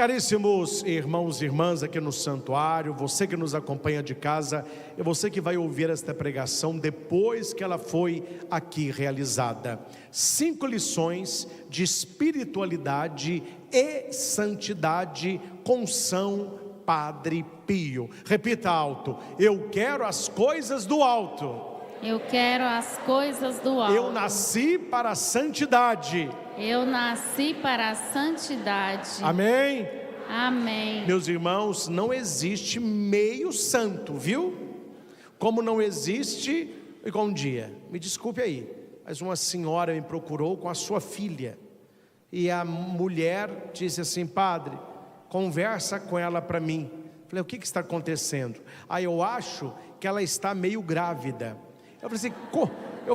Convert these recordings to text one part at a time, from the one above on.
Caríssimos irmãos e irmãs aqui no santuário, você que nos acompanha de casa e você que vai ouvir esta pregação depois que ela foi aqui realizada. 5 lições de espiritualidade e santidade com São Padre Pio. Repita alto: eu quero as coisas do alto. Eu quero as coisas do alto. Eu nasci para a santidade. Eu nasci para a santidade. Amém? Amém. Meus irmãos, não existe meio santo, viu? Como não existe, igual um dia, me desculpe aí, mas uma senhora me procurou com a sua filha. E a mulher disse assim: padre, conversa com ela para mim. Falei: o que está acontecendo? Aí eu acho que ela está meio grávida. Eu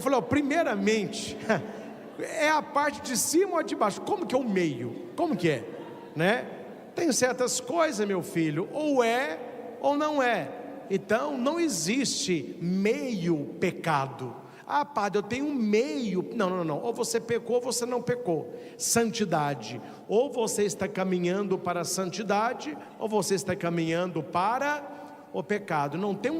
falei assim, primeiramente, é a parte de cima ou de baixo? Como que é o meio? Como que é? Né? Tem certas coisas, meu filho, ou é ou não é. Então não existe meio pecado. Ah, padre, eu tenho meio. Não. Ou você pecou ou você não pecou. Santidade. Ou você está caminhando para a santidade, ou você está caminhando para o pecado. Não tem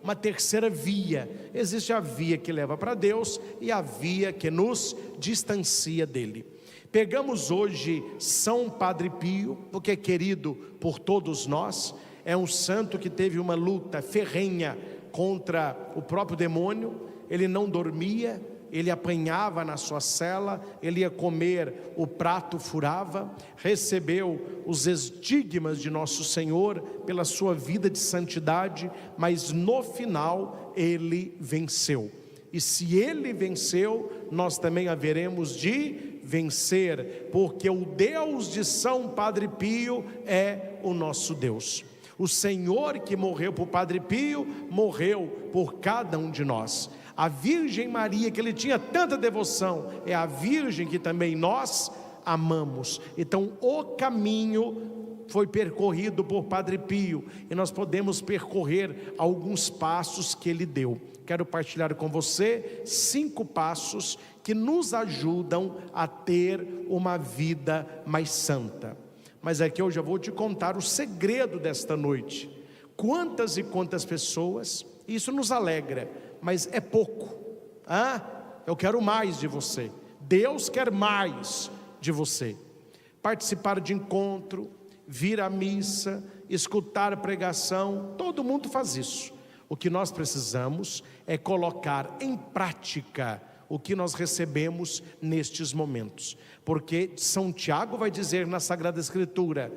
uma terceira via. Existe a via que leva para Deus e a via que nos distancia dele. Pegamos hoje São Padre Pio, porque é querido por todos nós. É um santo que teve uma luta ferrenha contra o próprio demônio. Ele não dormia, ele apanhava na sua cela, ele ia comer, o prato furava, recebeu os estigmas de Nosso Senhor pela sua vida de santidade, mas no final ele venceu. E se ele venceu, nós também haveremos de vencer, porque o Deus de São Padre Pio é o nosso Deus. O Senhor que morreu por Padre Pio, morreu por cada um de nós. A Virgem Maria, que ele tinha tanta devoção, é a Virgem que também nós amamos. Então o caminho foi percorrido por Padre Pio, e nós podemos percorrer alguns passos que ele deu. Quero partilhar com você 5 passos que nos ajudam a ter uma vida mais santa. Mas aqui eu já vou te contar o segredo desta noite. Quantas e quantas pessoas, isso nos alegra, mas é pouco. Eu quero mais de você. Deus quer mais de você. Participar de encontro, vir à missa, escutar a pregação, todo mundo faz isso. O que nós precisamos é colocar em prática o que nós recebemos nestes momentos. Porque São Tiago vai dizer na Sagrada Escritura: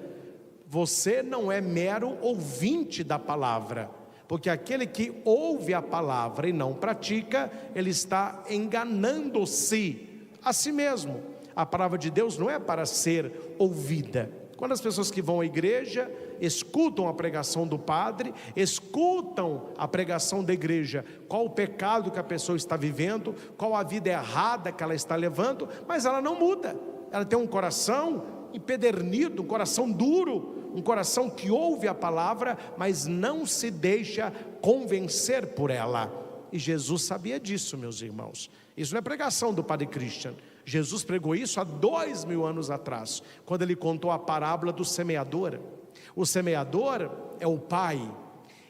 você não é mero ouvinte da palavra, porque aquele que ouve a palavra e não pratica, ele está enganando-se a si mesmo. A palavra de Deus não é para ser ouvida. Quando as pessoas que vão à igreja escutam a pregação do padre, escutam a pregação da igreja, qual o pecado que a pessoa está vivendo, qual a vida errada que ela está levando, mas ela não muda. Ela tem um coração empedernido, um coração duro, um coração que ouve a palavra, mas não se deixa convencer por ela. E Jesus sabia disso, meus irmãos. Isso não é pregação do Padre Christian. Jesus pregou isso há 2000 anos atrás, quando ele contou a parábola do semeador. O semeador é o Pai.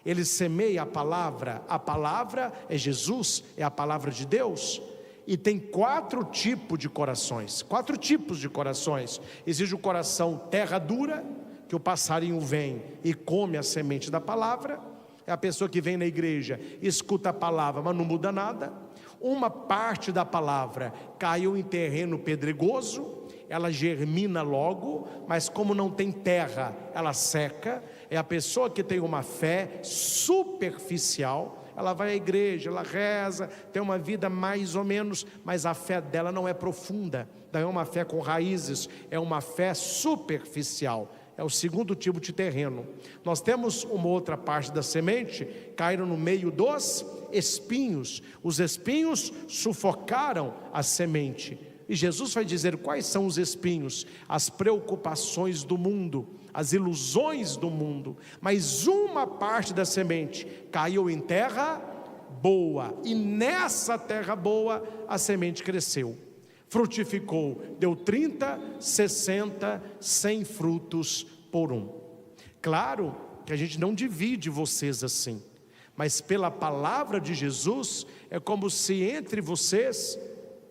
Ele semeia a palavra é Jesus, é a palavra de Deus. E tem 4 tipos de corações. 4 tipos de corações. Existe o coração terra dura, que o passarinho vem e come a semente da palavra. É a pessoa que vem na igreja, escuta a palavra, mas não muda nada. Uma parte da palavra caiu em terreno pedregoso, ela germina logo, mas como não tem terra, ela seca. É a pessoa que tem uma fé superficial. Ela vai à igreja, ela reza, tem uma vida mais ou menos, mas a fé dela não é profunda. Não é uma fé com raízes, é uma fé superficial. É o segundo tipo de terreno. Nós temos uma outra parte da semente, caíram no meio dos espinhos. Os espinhos sufocaram a semente. E Jesus vai dizer quais são os espinhos: as preocupações do mundo, as ilusões do mundo. Mas uma parte da semente caiu em terra boa, e nessa terra boa a semente cresceu. frutificou, deu 30, 60, 100 frutos por um. Claro que a gente não divide vocês assim, mas pela palavra de Jesus, é como se entre vocês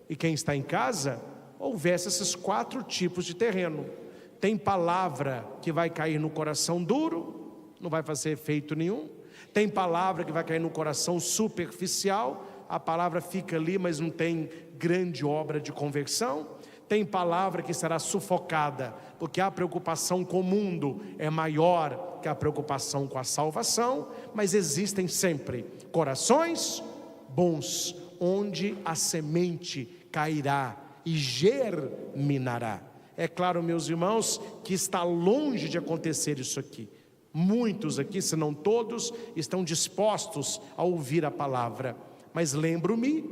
e quem está em casa, houvesse esses 4 tipos de terreno. Tem palavra que vai cair no coração duro, não vai fazer efeito nenhum. Tem palavra que vai cair no coração superficial, a palavra fica ali, mas não tem grande obra de conversão. Tem palavra que será sufocada, porque a preocupação com o mundo é maior que a preocupação com a salvação. Mas existem sempre corações bons, onde a semente cairá e germinará. É claro, meus irmãos, que está longe de acontecer isso aqui. Muitos aqui, se não todos, estão dispostos a ouvir a palavra. Mas lembro-me,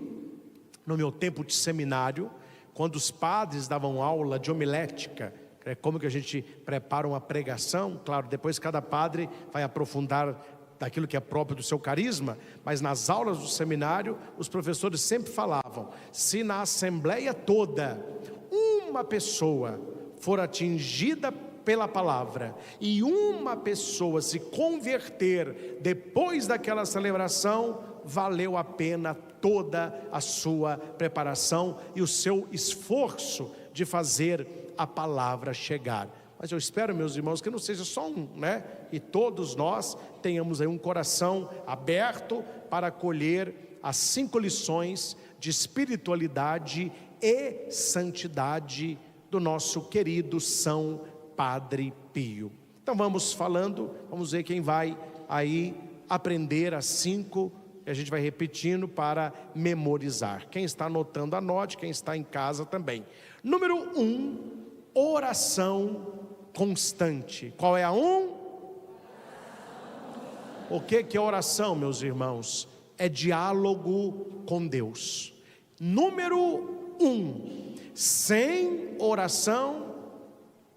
no meu tempo de seminário, quando os padres davam aula de homilética, como que a gente prepara uma pregação. Claro, depois cada padre vai aprofundar daquilo que é próprio do seu carisma, mas nas aulas do seminário, os professores sempre falavam: se na assembleia toda, uma pessoa for atingida pela palavra, e uma pessoa se converter depois daquela celebração, valeu a pena toda a sua preparação e o seu esforço de fazer a palavra chegar. Mas eu espero, meus irmãos, que não seja só um, né? E todos nós tenhamos aí um coração aberto para acolher as 5 lições de espiritualidade e santidade do nosso querido São Padre Pio. Então vamos falando, vamos ver quem vai aí aprender as 5, e a gente vai repetindo para memorizar. Quem está anotando, anote, quem está em casa também. Número 1, oração constante. Qual é a 1? O que é oração, meus irmãos? É diálogo com Deus. Número 1, sem oração,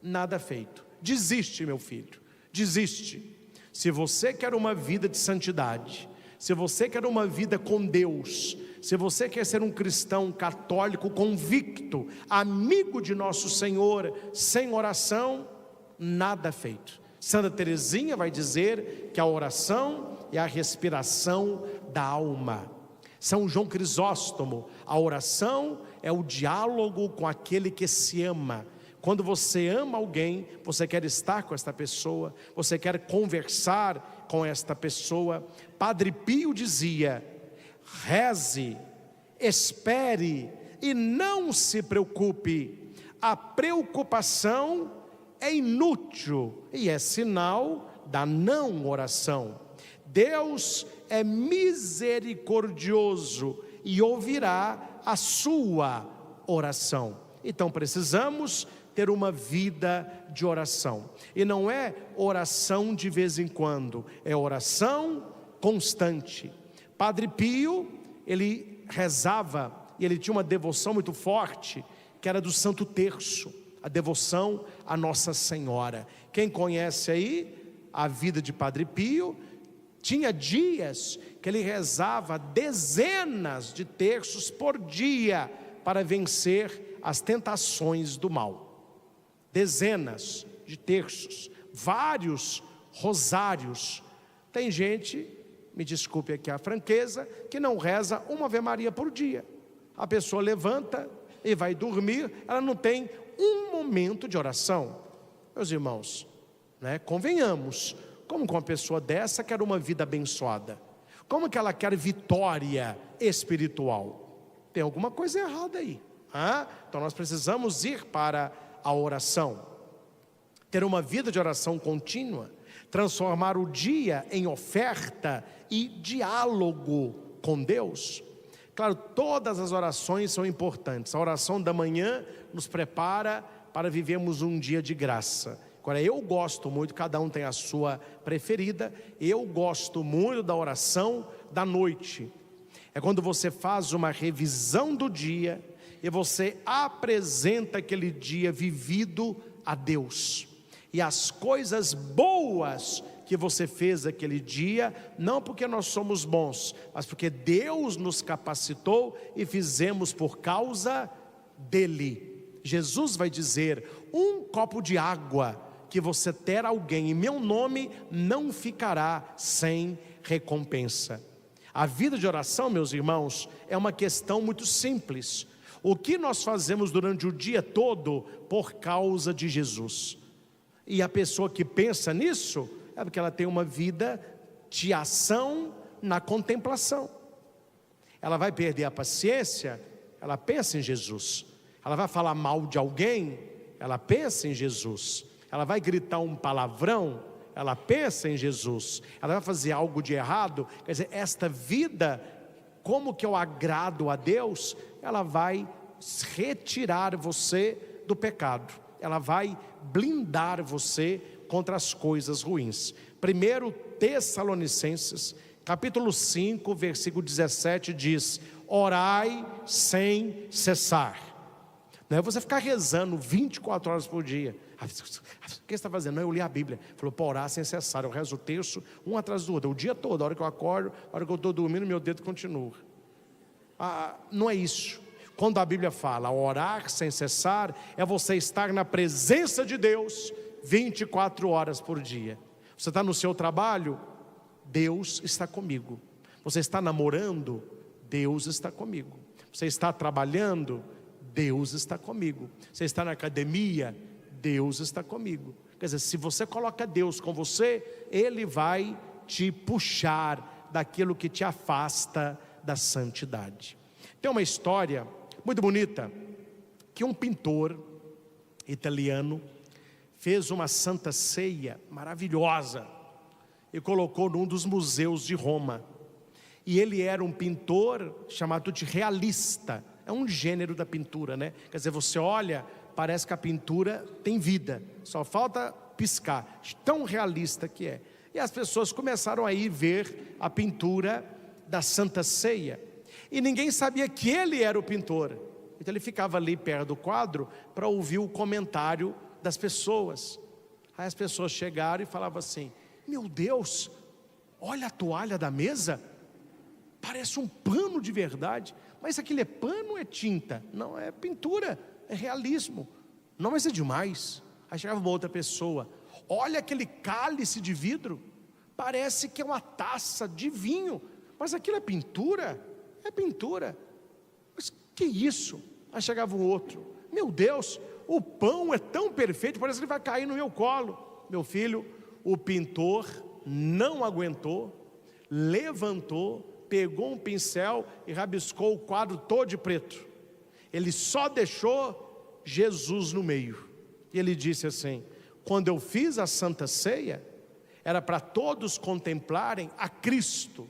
nada feito. Desiste, meu filho, desiste. Se você quer uma vida de santidade, se você quer uma vida com Deus, se você quer ser um cristão católico convicto, amigo de nosso Senhor, sem oração, nada feito. Santa Teresinha vai dizer que a oração é a respiração da alma. São João Crisóstomo, a oração é o diálogo com aquele que se ama. Quando você ama alguém, você quer estar com esta pessoa, você quer conversar com esta pessoa. Padre Pio dizia: reze, espere e não se preocupe. A preocupação é inútil e é sinal da não oração. Deus é misericordioso e ouvirá a sua oração. Então precisamos ter uma vida de oração, e não é oração de vez em quando, é oração constante. Padre Pio, ele rezava, e ele tinha uma devoção muito forte, que era do Santo Terço, a devoção a Nossa Senhora. Quem conhece aí a vida de Padre Pio, tinha dias que ele rezava dezenas de terços por dia, para vencer as tentações do mal. Dezenas de terços, vários rosários. Tem gente, me desculpe aqui a franqueza, que não reza uma Ave Maria por dia. A pessoa levanta e vai dormir, ela não tem um momento de oração. Meus irmãos, né, convenhamos, como que uma pessoa dessa quer uma vida abençoada? Como que ela quer vitória espiritual? Tem alguma coisa errada aí. Então nós precisamos ir para a oração, ter uma vida de oração contínua, transformar o dia em oferta e diálogo com Deus. Claro, todas as orações são importantes. A oração da manhã nos prepara para vivermos um dia de graça. Agora, eu gosto muito, cada um tem a sua preferida, eu gosto muito da oração da noite. É quando você faz uma revisão do dia e você apresenta aquele dia vivido a Deus. E as coisas boas que você fez aquele dia, não porque nós somos bons, mas porque Deus nos capacitou e fizemos por causa dele. Jesus vai dizer: um copo de água que você der a alguém em meu nome não ficará sem recompensa. A vida de oração, meus irmãos, é uma questão muito simples. O que nós fazemos durante o dia todo por causa de Jesus? E a pessoa que pensa nisso é porque ela tem uma vida de ação na contemplação. Ela vai perder a paciência, ela pensa em Jesus. Ela vai falar mal de alguém, ela pensa em Jesus. Ela vai gritar um palavrão, ela pensa em Jesus. Ela vai fazer algo de errado, quer dizer, esta vida, como que eu agrado a Deus, ela vai retirar você do pecado. Ela vai blindar você contra as coisas ruins. 1 Tessalonicenses, capítulo 5, versículo 17 diz: orai sem cessar. Não é você ficar rezando 24 horas por dia. O que você está fazendo? Não, eu li a Bíblia. Falou, para orar sem cessar. Eu rezo o terço, um atrás do outro, o dia todo. A hora que eu acordo, a hora que eu estou dormindo, meu dedo continua. Não é isso. Quando a Bíblia fala orar sem cessar, é você estar na presença de Deus 24 horas por dia. Você está no seu trabalho, Deus está comigo. Você está namorando, Deus está comigo. Você está trabalhando, Deus está comigo. Você está na academia, Deus está comigo. Quer dizer, se você coloca Deus com você, Ele vai te puxar daquilo que te afasta da santidade. Tem uma história muito bonita, que um pintor italiano fez uma santa ceia maravilhosa e colocou num dos museus de Roma. E ele era um pintor chamado de realista. É um gênero da pintura, né? Quer dizer, você olha, parece que a pintura tem vida, só falta piscar, tão realista que é. E as pessoas começaram a ir ver a pintura da Santa Ceia, e ninguém sabia que ele era o pintor. Então ele ficava ali perto do quadro para ouvir o comentário das pessoas. Aí as pessoas chegaram e falavam assim: meu Deus, olha a toalha da mesa, parece um pano de verdade. Mas aquilo é pano ou é tinta? Não, é pintura, é realismo. Não, mas é demais. Aí chegava uma outra pessoa: olha aquele cálice de vidro, parece que é uma taça de vinho. Mas aquilo é pintura? É pintura. Mas que isso? Aí chegava um outro: meu Deus, o pão é tão perfeito, parece que ele vai cair no meu colo. Meu filho, o pintor não aguentou, levantou, pegou um pincel e rabiscou o quadro todo de preto. Ele só deixou Jesus no meio. E ele disse assim: quando eu fiz a Santa Ceia, era para todos contemplarem a Cristo,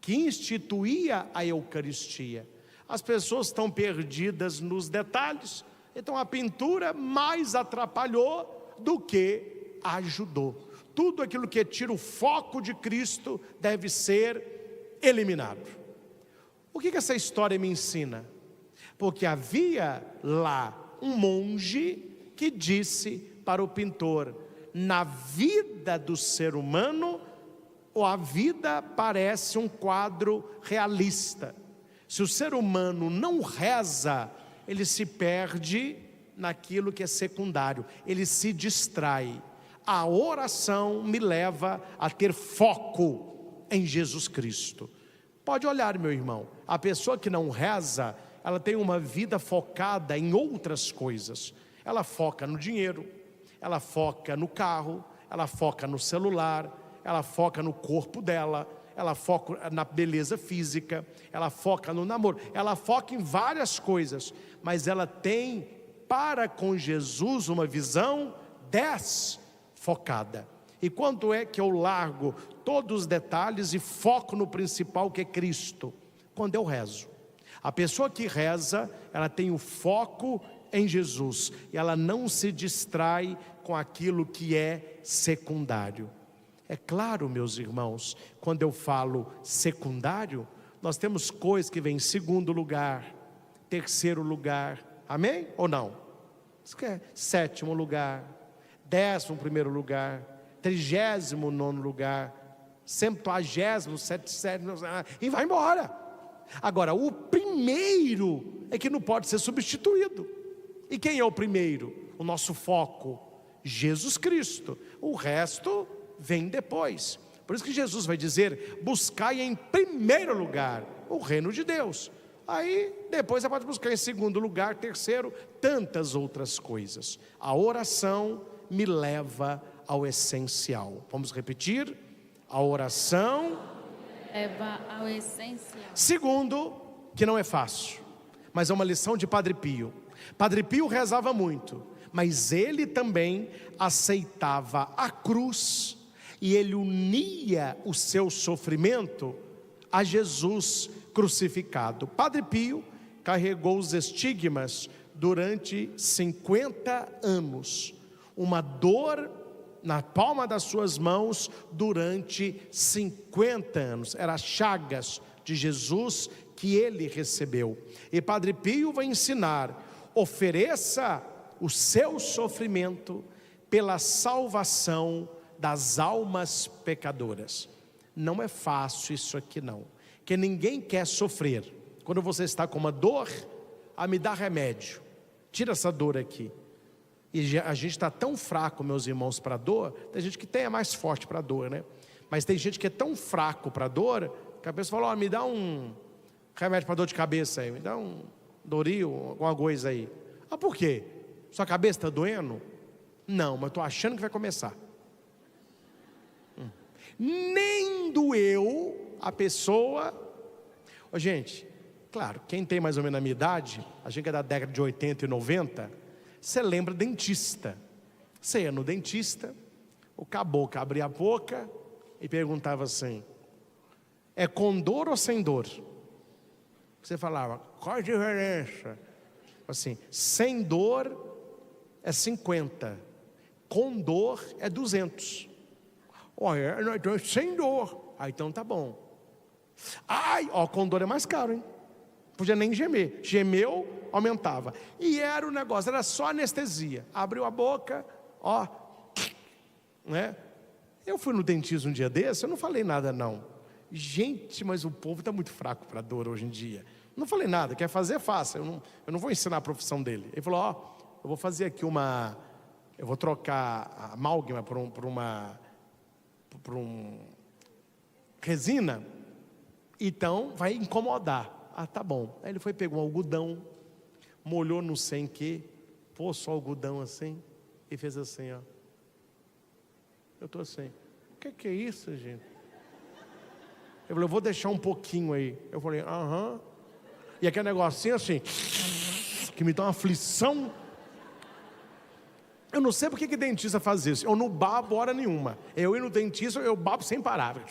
que instituía a Eucaristia. As pessoas estão perdidas nos detalhes, então a pintura mais atrapalhou do que ajudou. Tudo aquilo que tira o foco de Cristo deve ser eliminado. O que essa história me ensina? Porque havia lá um monge que disse para o pintor: na vida do ser humano, a vida parece um quadro realista. Se o ser humano não reza, ele se perde naquilo que é secundário, ele se distrai. A oração me leva a ter foco em Jesus Cristo. Pode olhar, meu irmão, a pessoa que não reza, ela tem uma vida focada em outras coisas. Ela foca no dinheiro, ela foca no carro, ela foca no celular, ela foca no corpo dela, ela foca na beleza física, ela foca no namoro, ela foca em várias coisas, mas ela tem para com Jesus uma visão desfocada. E quando é que eu largo todos os detalhes e foco no principal, que é Cristo? Quando eu rezo. A pessoa que reza, ela tem o foco em Jesus, e ela não se distrai com aquilo que é secundário. É claro, meus irmãos, quando eu falo secundário, nós temos coisas que vêm em segundo lugar, terceiro lugar, amém? Ou não? Isso que é sétimo lugar, 11º lugar, 39º lugar, 70º, 77º, e vai embora. Agora, o primeiro é que não pode ser substituído. E quem é o primeiro? O nosso foco, Jesus Cristo. O resto vem depois. Por isso que Jesus vai dizer: buscai em primeiro lugar o reino de Deus. Aí depois você pode buscar em segundo lugar, terceiro, tantas outras coisas. A oração me leva ao essencial. Vamos repetir? A oração leva ao essencial. Segundo, que não é fácil, mas é uma lição de Padre Pio. Padre Pio rezava muito, mas ele também aceitava a cruz, e ele unia o seu sofrimento a Jesus crucificado. Padre Pio carregou os estigmas durante 50 anos, uma dor na palma das suas mãos durante 50 anos, eram as chagas de Jesus que ele recebeu. E Padre Pio vai ensinar: ofereça o seu sofrimento pela salvação das almas pecadoras. Não é fácil isso aqui não, que ninguém quer sofrer. Quando você está com uma dor, me dá remédio, tira essa dor aqui. E a gente está tão fraco, meus irmãos, para a dor. Tem gente que é mais forte para a dor, né? Mas tem gente que é tão fraco para a dor, que a pessoa fala: me dá um remédio para dor de cabeça aí, me dá um Doril, alguma coisa aí. Por quê? Sua cabeça está doendo? Não, mas estou achando que vai começar. Nem doeu a pessoa. Gente, claro, quem tem mais ou menos a minha idade, a gente que é da década de 80 e 90, você lembra dentista. Você ia no dentista, o caboclo abria a boca e perguntava assim: é com dor ou sem dor? Você falava: qual a diferença? Assim, sem dor é 50, com dor é 200. Olha, então sem dor. Então tá bom. Com dor é mais caro, hein? Podia nem gemer. Gemeu, aumentava. E era o negócio, era só anestesia. Abriu a boca, né? Eu fui no dentista um dia desse, eu não falei nada não. Gente, mas o povo está muito fraco para dor hoje em dia. Não falei nada, quer fazer, faça. Eu não vou ensinar a profissão dele. Ele falou: eu vou fazer aqui eu vou trocar a amálgama por uma resina, então vai incomodar. Tá bom. Aí ele foi, pegou um algodão, molhou não sei em que, pôs só algodão assim e fez assim, ó. Eu estou assim: o que é isso, gente? Ele falou: eu vou deixar um pouquinho aí. Eu falei: aham. E aquele negocinho assim, que me dá uma aflição. Eu não sei porque que dentista faz isso. Eu não babo hora nenhuma. Eu ir no dentista, eu babo sem parar.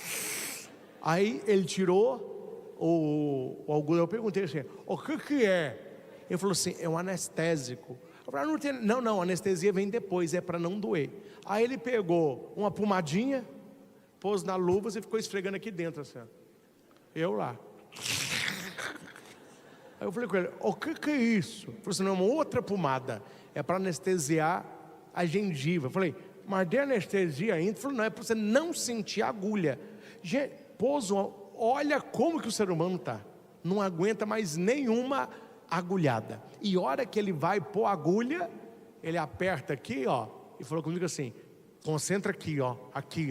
Aí ele tirou o algodão. Eu perguntei assim: o que é? Ele falou assim: é um anestésico. Eu falei: não, anestesia vem depois, é para não doer. Aí ele pegou uma pomadinha, pôs na luva e ficou esfregando aqui dentro assim. Eu lá. Aí eu falei com ele: o que é isso? Ele falou assim: não, é uma outra pomada, é para anestesiar a gengiva. Eu falei: mas de anestesia ainda? Ele falou: não, é para você não sentir a agulha. Olha como que o ser humano está, não aguenta mais nenhuma agulhada. E hora que ele vai pôr a agulha, ele aperta aqui, e falou comigo assim: concentra aqui, aqui,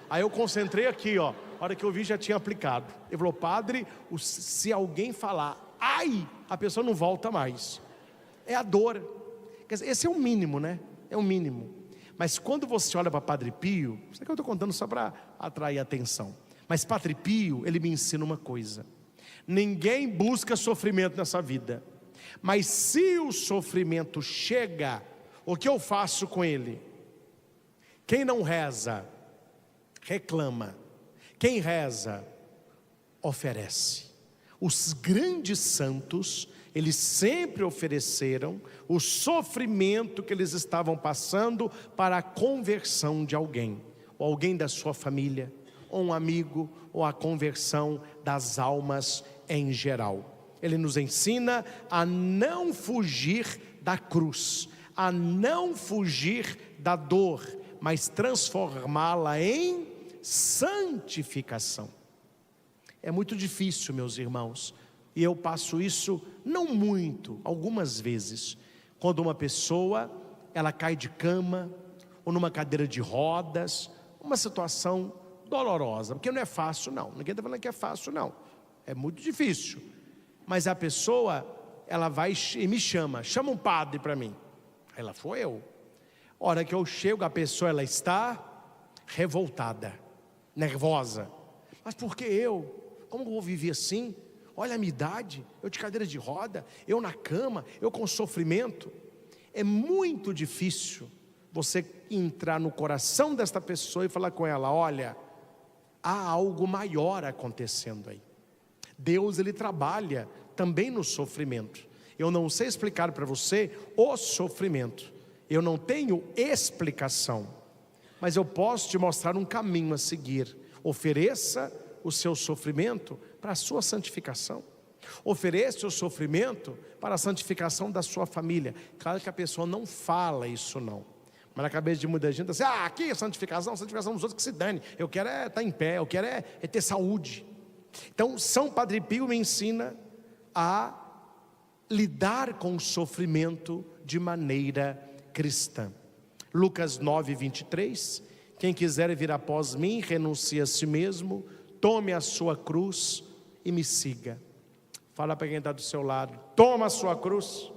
Aí eu concentrei aqui, a hora que eu vi já tinha aplicado. Ele falou: padre, se alguém falar ai, a pessoa não volta mais. É a dor. Quer dizer, esse é o mínimo, né? É o mínimo. Mas quando você olha para Padre Pio, isso aqui eu estou contando só para atrair a atenção. Mas Padre Pio, ele me ensina uma coisa: ninguém busca sofrimento nessa vida, mas se o sofrimento chega, o que eu faço com ele? Quem não reza, reclama. Quem reza, oferece. Os grandes santos, eles sempre ofereceram o sofrimento que eles estavam passando para a conversão de alguém, ou alguém da sua família, ou um amigo, ou a conversão das almas em geral. Ele nos ensina a não fugir da cruz, a não fugir da dor, mas transformá-la em santificação. É muito difícil, meus irmãos, E eu passo isso, não muito, algumas vezes, quando uma pessoa, ela cai de cama, ou numa cadeira de rodas, uma situação dolorosa, porque não é fácil não, ninguém está falando que é fácil não, é muito difícil, mas a pessoa, ela vai e me chama um padre para mim, aí lá foi eu, a hora que eu chego, a pessoa, ela está revoltada, nervosa, mas por que eu? Como eu vou viver assim? Olha a minha idade, eu de cadeira de roda, eu na cama, eu com sofrimento. É muito difícil você entrar no coração desta pessoa e falar com ela: olha, há algo maior acontecendo aí. Deus, ele trabalha também no sofrimento. Eu não sei explicar para você o sofrimento, eu não tenho explicação, mas eu posso te mostrar um caminho a seguir. Ofereça o seu sofrimento para a sua santificação. Ofereça o sofrimento para a santificação da sua família. Claro que a pessoa não fala isso não, mas na cabeça de muita gente assim: aqui é santificação dos outros que se dane, eu quero é estar em pé, eu quero é ter saúde. Então São Padre Pio me ensina a lidar com o sofrimento de maneira cristã. Lucas 9:23, quem quiser vir após mim, renuncie a si mesmo, tome a sua cruz e me siga. Fala para quem está do seu lado: toma a sua cruz.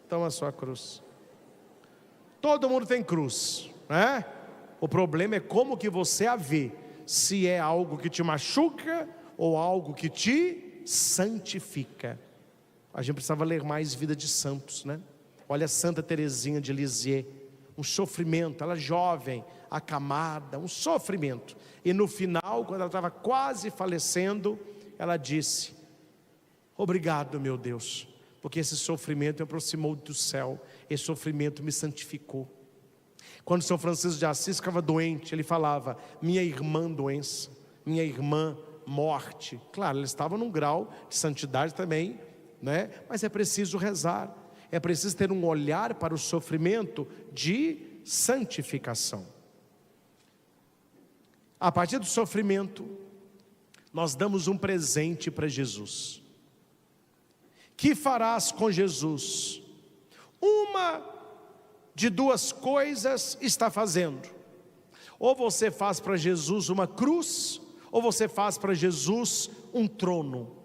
Toma a sua cruz. Todo mundo tem cruz, né? O problema é como que você a vê, se é algo que te machuca ou algo que te santifica. A gente precisava ler mais Vida de Santos, né? Olha Santa Teresinha de Lisieux, um sofrimento, ela jovem, acamada, um sofrimento, e no final, quando ela estava quase falecendo, ela disse: obrigado, meu Deus, porque esse sofrimento me aproximou do céu, esse sofrimento me santificou. Quando São Francisco de Assis ficava doente, ele falava: minha irmã doença, minha irmã morte. Claro, ele estava num grau de santidade também, né? Mas é preciso rezar, é preciso ter um olhar para o sofrimento de santificação. A partir do sofrimento, nós damos um presente para Jesus. Que farás com Jesus? Uma de duas coisas está fazendo: ou você faz para Jesus uma cruz, ou você faz para Jesus um trono.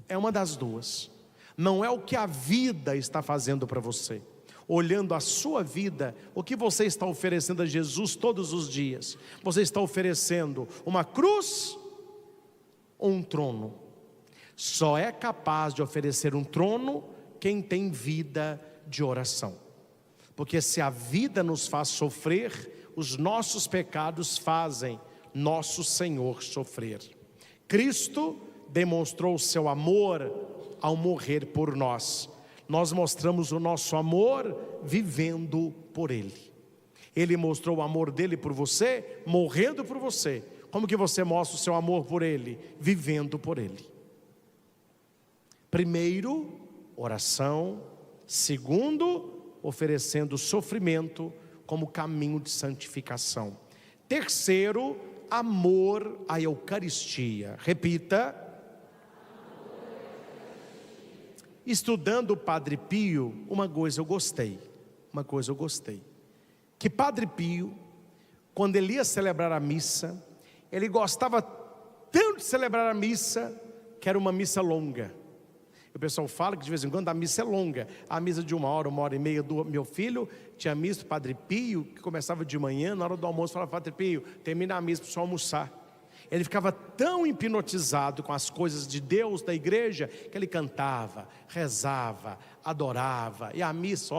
É uma das duas. Não é o que a vida está fazendo para você. Olhando a sua vida, o que você está oferecendo a Jesus todos os dias? Você está oferecendo uma cruz ou um trono? Só é capaz de oferecer um trono quem tem vida de oração. Porque se a vida nos faz sofrer, os nossos pecados fazem nosso Senhor sofrer. Cristo demonstrou o seu amor ao morrer por nós. Nós mostramos o nosso amor vivendo por Ele. Ele mostrou o amor dele por você, morrendo por você. Como que você mostra o seu amor por Ele? Vivendo por Ele. Primeiro, oração. Segundo, oferecendo sofrimento como caminho de santificação. Terceiro, amor à Eucaristia. Repita. Estudando o Padre Pio, uma coisa eu gostei, que Padre Pio, quando ele ia celebrar a missa, ele gostava tanto de celebrar a missa, que era uma missa longa. O pessoal fala que de vez em quando a missa é longa, a missa de 1h, 1h30 do meu filho, tinha missa do Padre Pio, que começava de manhã, na hora do almoço falava: Padre Pio, termina a missa para o senhor almoçar. Ele ficava tão hipnotizado com as coisas de Deus, da igreja, que ele cantava, rezava, adorava, e a missa,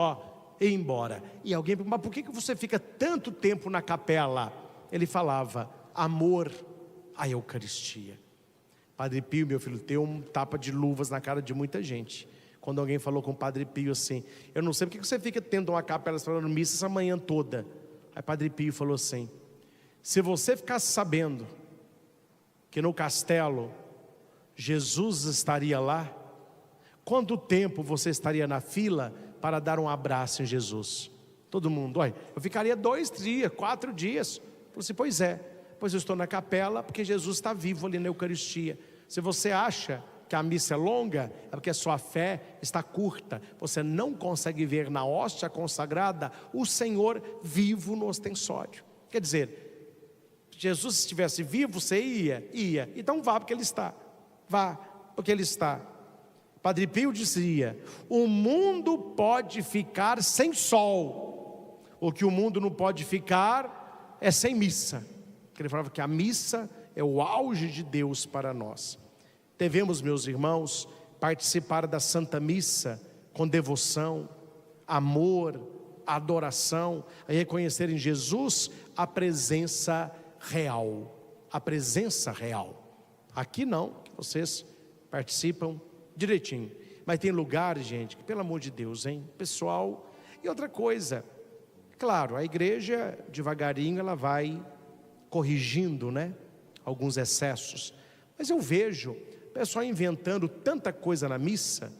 ia embora. E alguém perguntou: mas por que você fica tanto tempo na capela? Ele falava: amor à Eucaristia. Padre Pio, meu filho, deu um tapa de luvas na cara de muita gente. Quando alguém falou com o Padre Pio assim: eu não sei por que você fica tendo uma capela esperando missa essa manhã toda. Aí Padre Pio falou assim: se você ficasse sabendo que no castelo Jesus estaria lá, quanto tempo você estaria na fila para dar um abraço em Jesus? Todo mundo: olha, eu ficaria 2 dias, 4 dias. Falei assim: pois é, pois eu estou na capela porque Jesus está vivo ali na Eucaristia. Se você acha que a missa é longa, é porque a sua fé está curta. Você não consegue ver na hóstia consagrada o Senhor vivo no ostensório. Quer dizer, Jesus, se estivesse vivo, você ia. Então vá porque Ele está. Vá porque Ele está. Padre Pio dizia: o mundo pode ficar sem sol, o que o mundo não pode ficar é sem missa. Ele falava que a missa é o auge de Deus para nós. Devemos, meus irmãos, participar da Santa Missa com devoção, amor, adoração, a reconhecer em Jesus a presença real. A presença real. Aqui não, vocês participam direitinho. Mas tem lugares, gente, que pelo amor de Deus, hein? Pessoal, e outra coisa, claro, a igreja devagarinho ela vai corrigindo, né? Alguns excessos. Mas eu vejo o pessoal inventando tanta coisa na missa,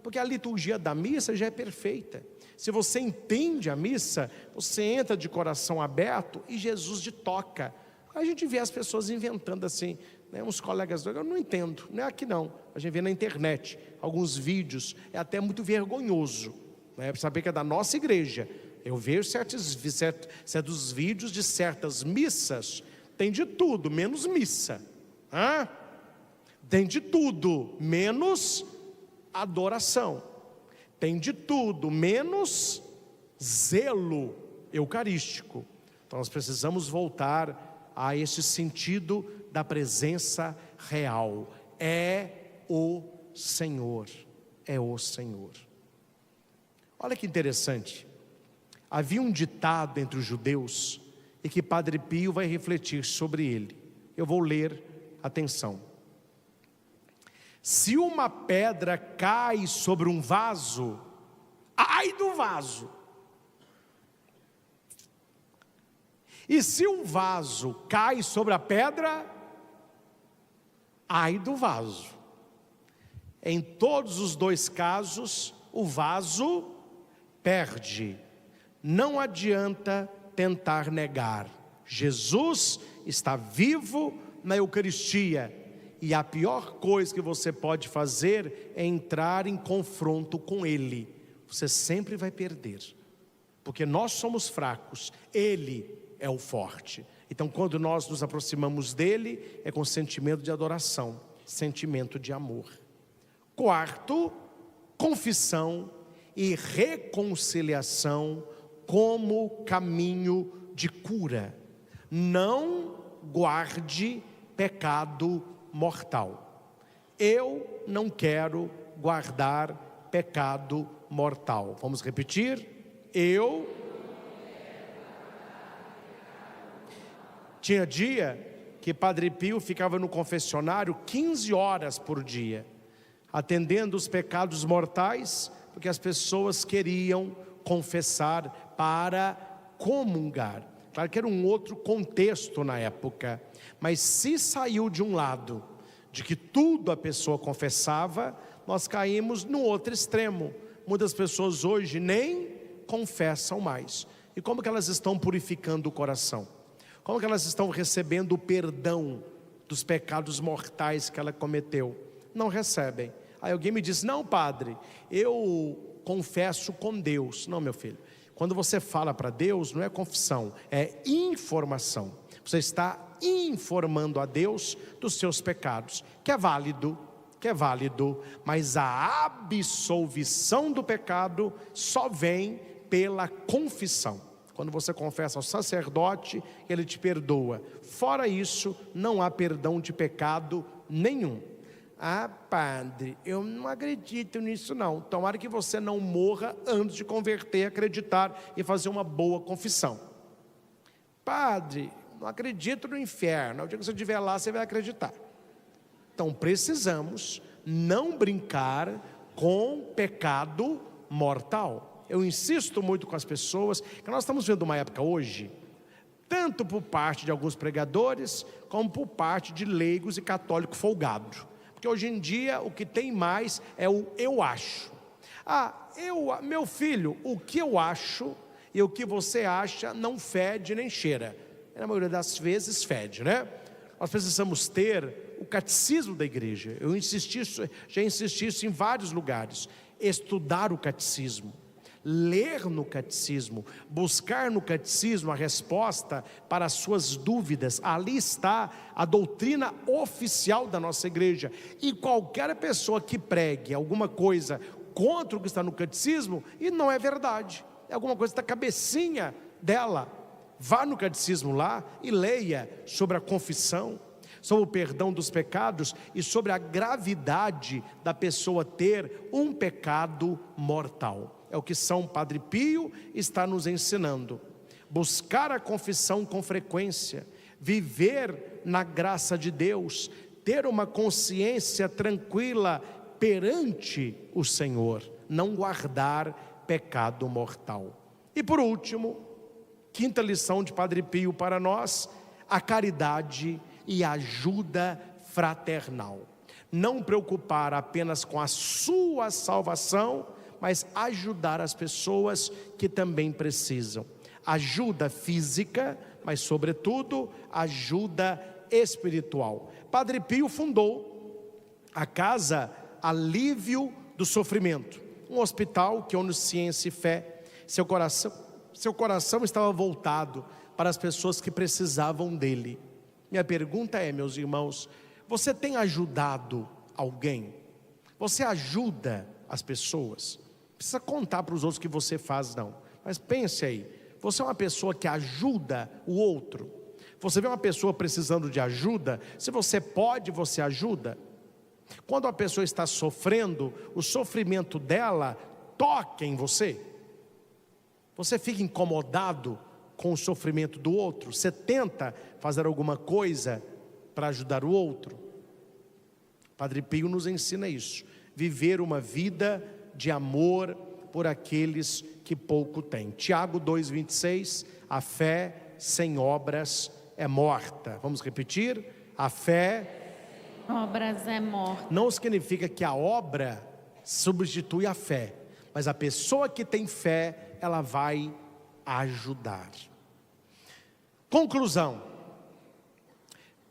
porque a liturgia da missa já é perfeita. Se você entende a missa, você entra de coração aberto e Jesus te toca. A gente vê as pessoas inventando assim, né? Uns colegas, eu não entendo, não é aqui não. A gente vê na internet, alguns vídeos, é até muito vergonhoso, né? Saber que é da nossa igreja. Eu vejo certos vídeos de certas missas, tem de tudo, menos missa. Tem de tudo, menos adoração. Tem de tudo, menos zelo eucarístico. Então nós precisamos voltar a esse sentido da presença real. É o Senhor, é o Senhor. Olha que interessante. Havia um ditado entre os judeus e que Padre Pio vai refletir sobre ele. Eu vou ler, atenção. Se uma pedra cai sobre um vaso, ai do vaso. E se um vaso cai sobre a pedra, ai do vaso. Em todos os dois casos, o vaso perde. Não adianta tentar negar. Jesus está vivo na Eucaristia. E a pior coisa que você pode fazer é entrar em confronto com Ele. Você sempre vai perder. Porque nós somos fracos, Ele é o forte. Então quando nós nos aproximamos dEle, é com sentimento de adoração, sentimento de amor. Quarto, confissão e reconciliação como caminho de cura. Não guarde pecado mortal. Eu não quero guardar pecado mortal. Vamos repetir? Tinha dia que Padre Pio ficava no confessionário 15 horas por dia, atendendo os pecados mortais, porque as pessoas queriam confessar para comungar. Claro que era um outro contexto na época, mas se saiu de um lado, de que tudo a pessoa confessava, nós caímos no outro extremo. Muitas pessoas hoje nem confessam mais. E como que elas estão purificando o coração? Como que elas estão recebendo o perdão dos pecados mortais que ela cometeu? Não recebem. Aí alguém me diz: não, padre, eu confesso com Deus. Não, meu filho. Quando você fala para Deus, não é confissão, é informação. Você está informando a Deus dos seus pecados, que é válido, mas a absolvição do pecado só vem pela confissão. Quando você confessa ao sacerdote, ele te perdoa. Fora isso, não há perdão de pecado nenhum. Ah, padre, eu não acredito nisso não. Tomara que você não morra antes de converter, acreditar e fazer uma boa confissão. Padre, não acredito no inferno. O dia que você estiver lá, você vai acreditar. Então precisamos não brincar com pecado mortal. Eu insisto muito com as pessoas que nós estamos vendo uma época hoje, tanto por parte de alguns pregadores, como por parte de leigos e católicos folgados. Porque hoje em dia o que tem mais é o eu acho. Meu filho, o que eu acho e o que você acha não fede nem cheira. Na maioria das vezes fede, né? Nós precisamos ter o catecismo da igreja. Já insisti isso em vários lugares. Estudar o catecismo, ler no catecismo, buscar no catecismo a resposta para as suas dúvidas. Ali está a doutrina oficial da nossa igreja. E qualquer pessoa que pregue alguma coisa contra o que está no catecismo, e não é verdade, é alguma coisa da cabecinha dela. Vá no catecismo lá e leia sobre a confissão, sobre o perdão dos pecados e sobre a gravidade da pessoa ter um pecado mortal. É o que São Padre Pio está nos ensinando. Buscar a confissão com frequência, viver na graça de Deus, ter uma consciência tranquila perante o Senhor, não guardar pecado mortal. E por último, quinta lição de Padre Pio para nós, a caridade e a ajuda fraternal. Não preocupar apenas com a sua salvação, mas ajudar as pessoas que também precisam. Ajuda física, mas sobretudo ajuda espiritual. Padre Pio fundou a Casa Alívio do Sofrimento, um hospital que une ciência e fé. Seu coração estava voltado para as pessoas que precisavam dele. Minha pergunta é, meus irmãos, você tem ajudado alguém? Você ajuda as pessoas? Não precisa contar para os outros que você faz, não. Mas pense aí, você é uma pessoa que ajuda o outro? Você vê uma pessoa precisando de ajuda, se você pode, você ajuda? Quando a pessoa está sofrendo, o sofrimento dela toca em você? Você fica incomodado com o sofrimento do outro? Você tenta fazer alguma coisa para ajudar o outro? Padre Pio nos ensina isso, viver uma vida de amor por aqueles que pouco têm. Tiago 2,26, a fé sem obras é morta. Vamos repetir? A fé Obras é morta. não significa que a obra substitui a fé, mas a pessoa que tem fé, ela vai ajudar. Conclusão.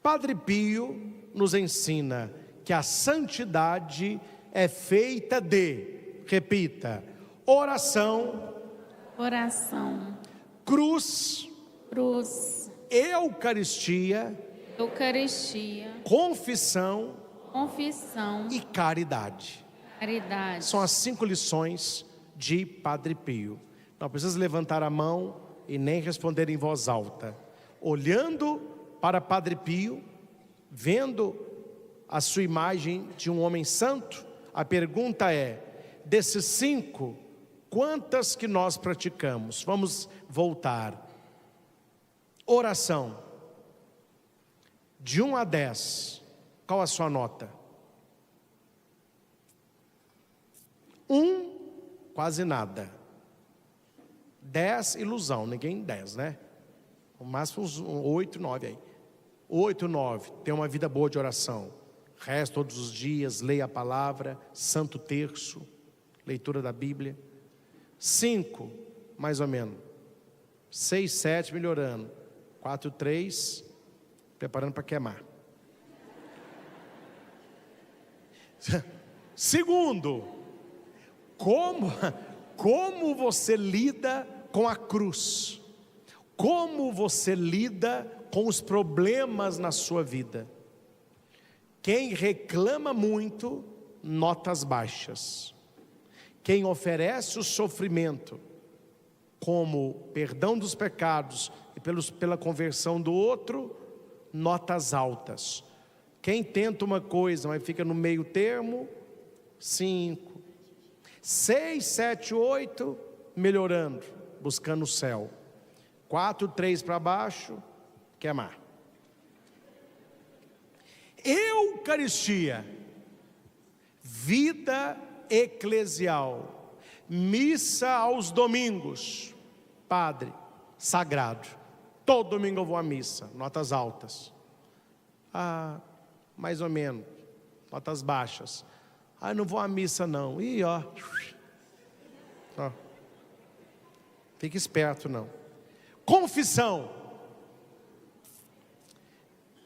Padre Pio nos ensina que a santidade é feita de, repita, oração, cruz, Eucaristia, confissão e caridade. São as 5 lições de Padre Pio. Não precisa levantar a mão e nem responder em voz alta. Olhando para Padre Pio, vendo a sua imagem de um homem santo, a pergunta é: desses 5, quantas que nós praticamos? Vamos voltar. Oração, de 1 a 10, qual a sua nota? 1, quase nada. 10, ilusão, ninguém 10, né? O máximo uns 8, 9 aí. 8, 9, tem uma vida boa de oração. Reza todos os dias, leia a palavra, santo terço, leitura da Bíblia. 5, mais ou menos. 6, 7, melhorando. 4, 3, preparando para queimar. Segundo, como você lida com a cruz? Como você lida com os problemas na sua vida? Quem reclama muito, notas baixas. Quem oferece o sofrimento como perdão dos pecados e pela conversão do outro, notas altas. Quem tenta uma coisa, mas fica no meio termo, 5. 6, 7, 8, melhorando, buscando o céu. 4, 3 para baixo, queimar. Eucaristia, vida eclesial, missa aos domingos, padre, sagrado. Todo domingo eu vou à missa, notas altas. Mais ou menos, notas baixas. Não vou à missa não. Ó. Fique esperto não. Confissão.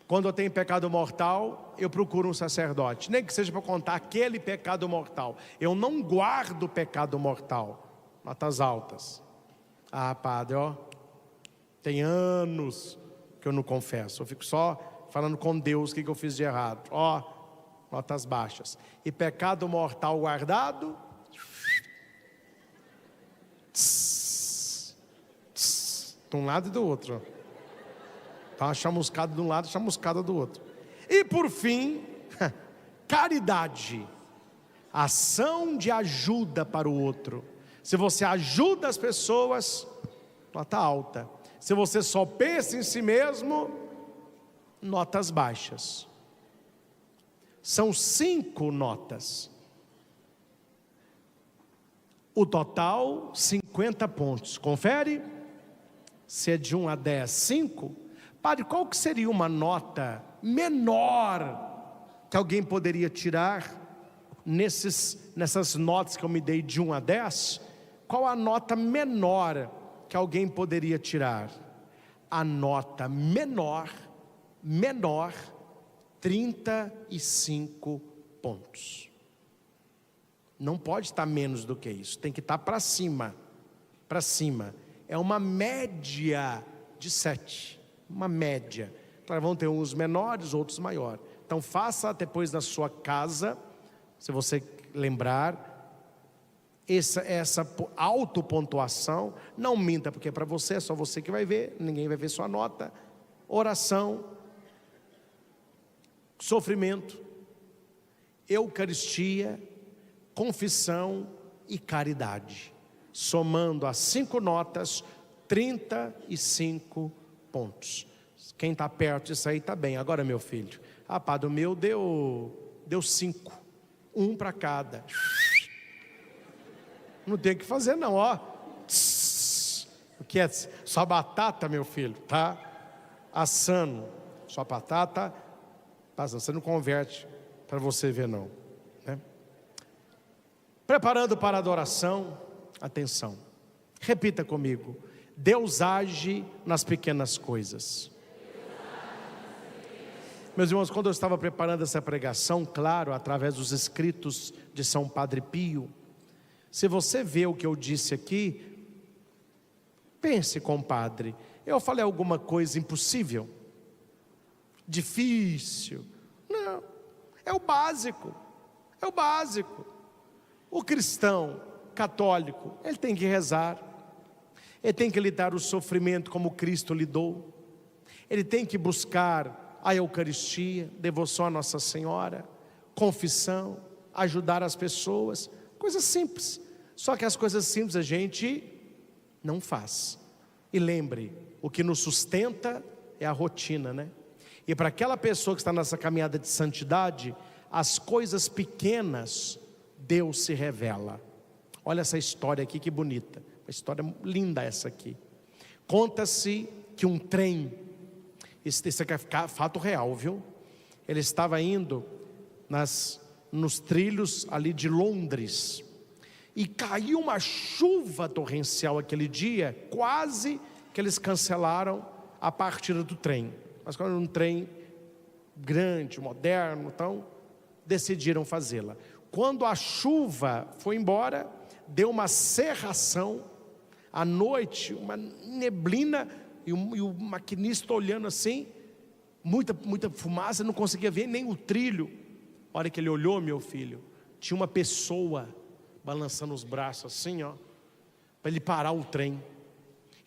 Quando eu tenho pecado mortal, eu procuro um sacerdote, nem que seja para contar aquele pecado mortal. Eu não guardo pecado mortal. Notas altas. Ah, padre, tem anos que eu não confesso. Eu fico só falando com Deus o que eu fiz de errado. Notas baixas. E pecado mortal guardado? De um lado e do outro. Tá uma chamuscada de um lado e chamuscada do outro. E por fim, caridade. Ação de ajuda para o outro. Se você ajuda as pessoas, nota alta. Se você só pensa em si mesmo, notas baixas. São 5 notas. O total, 50 pontos. Confere? Se é de 1 a 10, 5. Padre, qual que seria uma nota menor que alguém poderia tirar nessas notas que eu me dei de 1 a 10? Qual a nota menor que alguém poderia tirar? A nota menor, 35 pontos. Não pode estar menos do que isso, tem que estar para cima. Para cima. É uma média de 7. Uma média. Claro, vão ter uns menores, outros maiores. Então faça depois na sua casa, se você lembrar, essa autopontuação. Não minta, porque para você é só você que vai ver, ninguém vai ver sua nota. Oração, sofrimento, Eucaristia, confissão e caridade. Somando as 5 notas, 35 pontos. Quem está perto disso aí está bem. Agora, meu filho, padre, o meu deu 5, 1 para cada. Não tem o que fazer não, O que é? Só batata, meu filho, tá assando. Só batata, você não converte para você ver não, né? Preparando para a adoração, atenção, repita comigo: Deus age nas pequenas coisas. Meus irmãos, quando eu estava preparando essa pregação, claro, através dos escritos de São Padre Pio, se você vê o que eu disse aqui, pense, compadre, eu falei alguma coisa impossível? Difícil? Não, é o básico, é o básico. O cristão católico, ele tem que rezar, ele tem que lidar o sofrimento como Cristo lidou, ele tem que buscar a Eucaristia, devoção a Nossa Senhora, confissão, ajudar as pessoas, coisas simples. Só que as coisas simples a gente não faz. E lembre, o que nos sustenta é a rotina, né? E para aquela pessoa que está nessa caminhada de santidade, as coisas pequenas, Deus se revela. Olha essa história aqui, que bonita. Uma história linda essa aqui. Conta-se que um trem, isso aqui é fato real, viu? Ele estava indo nos trilhos ali de Londres, e caiu uma chuva torrencial aquele dia, quase que eles cancelaram a partida do trem. Mas quando era um trem grande, moderno, então decidiram fazê-la. Quando a chuva foi embora, deu uma cerração, à noite, uma neblina, e o maquinista olhando assim, muita fumaça, não conseguia ver nem o trilho. A hora que ele olhou, meu filho, tinha uma pessoa balançando os braços assim, para ele parar o trem.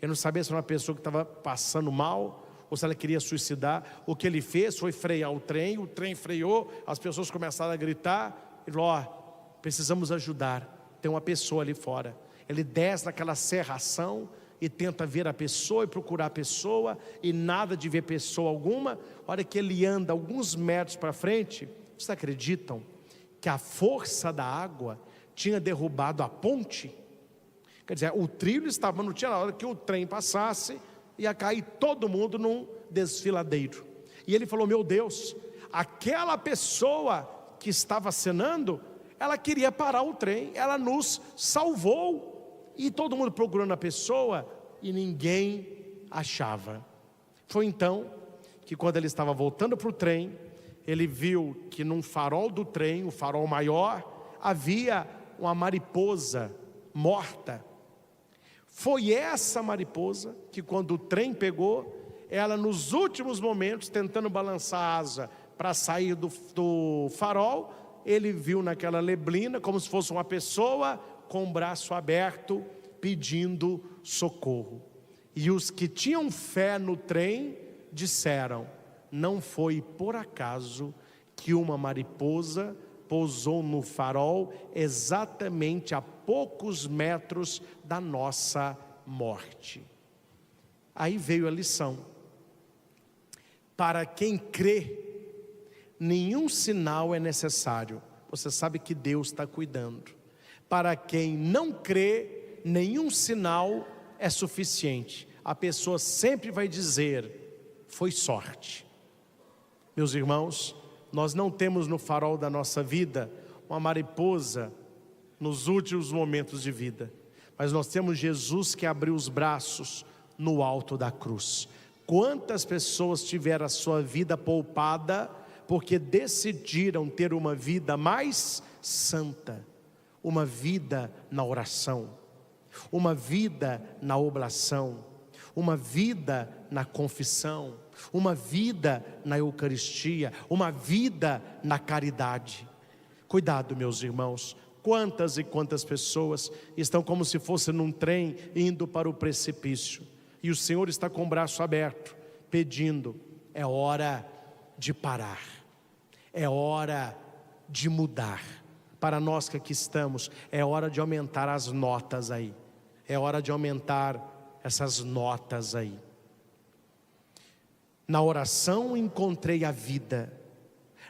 Ele não sabia se era uma pessoa que estava passando mal, ou se ela queria suicidar. O que ele fez foi frear o trem freou, as pessoas começaram a gritar. Ele falou: precisamos ajudar, tem uma pessoa ali fora. Ele desce naquela serração e tenta ver a pessoa e procurar a pessoa, e nada de ver pessoa alguma. A hora que ele anda alguns metros para frente, vocês acreditam que a força da água tinha derrubado a ponte? Quer dizer, o trilho estava, não tinha na hora que o trem passasse, ia cair todo mundo num desfiladeiro. E ele falou: meu Deus, aquela pessoa que estava acenando, ela queria parar o trem, ela nos salvou. E todo mundo procurando a pessoa, e ninguém achava. Foi então que quando ele estava voltando para o trem, ele viu que num farol do trem, o farol maior, havia uma mariposa morta. Foi essa mariposa que, quando o trem pegou, ela nos últimos momentos, tentando balançar a asa para sair do farol, ele viu naquela neblina como se fosse uma pessoa com o braço aberto pedindo socorro. E os que tinham fé no trem disseram: não foi por acaso que uma mariposa pousou no farol exatamente a poucos metros da nossa morte. Aí veio a lição: para quem crê, nenhum sinal é necessário. Você sabe que Deus está cuidando. Para quem não crê, nenhum sinal é suficiente. A pessoa sempre vai dizer: foi sorte. Meus irmãos, nós não temos no farol da nossa vida uma mariposa nos últimos momentos de vida, mas nós temos Jesus que abriu os braços no alto da cruz. Quantas pessoas tiveram a sua vida poupada porque decidiram ter uma vida mais santa, uma vida na oração, uma vida na oblação, uma vida na confissão, uma vida na Eucaristia, uma vida na caridade. Cuidado, meus irmãos, quantas e quantas pessoas estão como se fosse num trem indo para o precipício, e o Senhor está com o braço aberto, pedindo: é hora de parar, é hora de mudar. Para nós que aqui estamos, é hora de aumentar as notas aí, é hora de aumentar essas notas aí. Na oração encontrei a vida,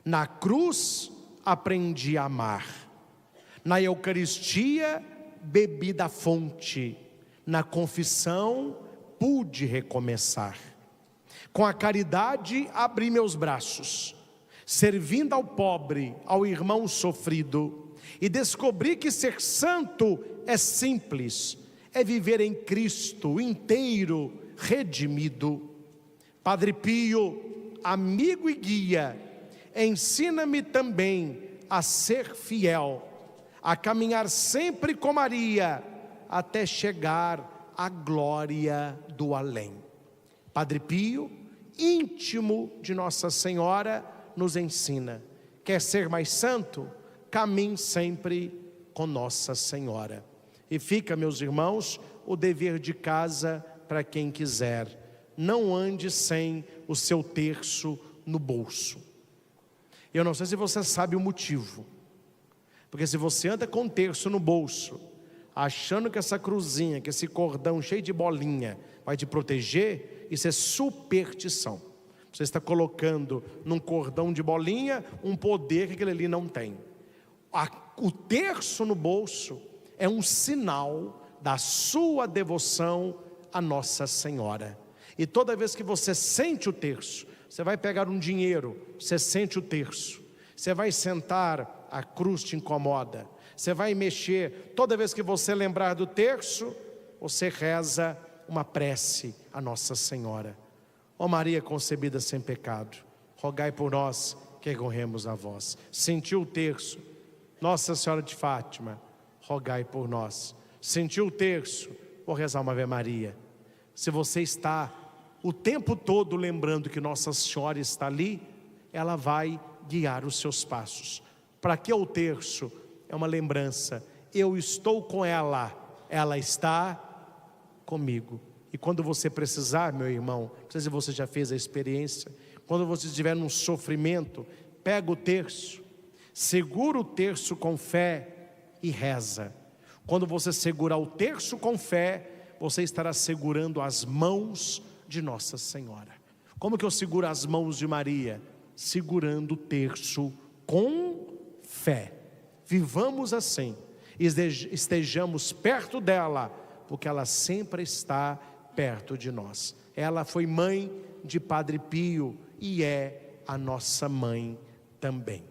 na cruz aprendi a amar, na Eucaristia bebi da fonte, na confissão pude recomeçar. Com a caridade abri meus braços, servindo ao pobre, ao irmão sofrido, e descobri que ser santo é simples, é viver em Cristo inteiro, redimido. Padre Pio, amigo e guia, ensina-me também a ser fiel, a caminhar sempre com Maria, até chegar à glória do além. Padre Pio, íntimo de Nossa Senhora, nos ensina: quer ser mais santo? Caminhe sempre com Nossa Senhora. E fica, meus irmãos, o dever de casa para quem quiser: não ande sem o seu terço no bolso. Eu não sei se você sabe o motivo, porque se você anda com um terço no bolso, achando que essa cruzinha, que esse cordão cheio de bolinha vai te proteger, isso é superstição. Você está colocando num cordão de bolinha um poder que aquele ali não tem. O terço no bolso é um sinal da sua devoção a Nossa Senhora. E toda vez que você sente o terço, você vai pegar um dinheiro, você sente o terço. Você vai sentar, a cruz te incomoda. Você vai mexer, toda vez que você lembrar do terço, você reza uma prece a Nossa Senhora. Ó Maria concebida sem pecado, rogai por nós que recorremos a vós. Sentiu o terço? Nossa Senhora de Fátima, rogai por nós. Sentiu o terço? Vou rezar uma Ave Maria. Se você está o tempo todo lembrando que Nossa Senhora está ali, ela vai guiar os seus passos. Para que o terço? É uma lembrança: eu estou com ela, ela está comigo. E quando você precisar, meu irmão, não sei se você já fez a experiência, quando você estiver num sofrimento, pega o terço, segura o terço com fé e reza. Quando você segurar o terço com fé, você estará segurando as mãos de Nossa Senhora. Como que eu seguro as mãos de Maria? Segurando o terço com fé. Vivamos assim, estejamos perto dela, porque ela sempre está perto de nós. Ela foi mãe de Padre Pio e é a nossa mãe também.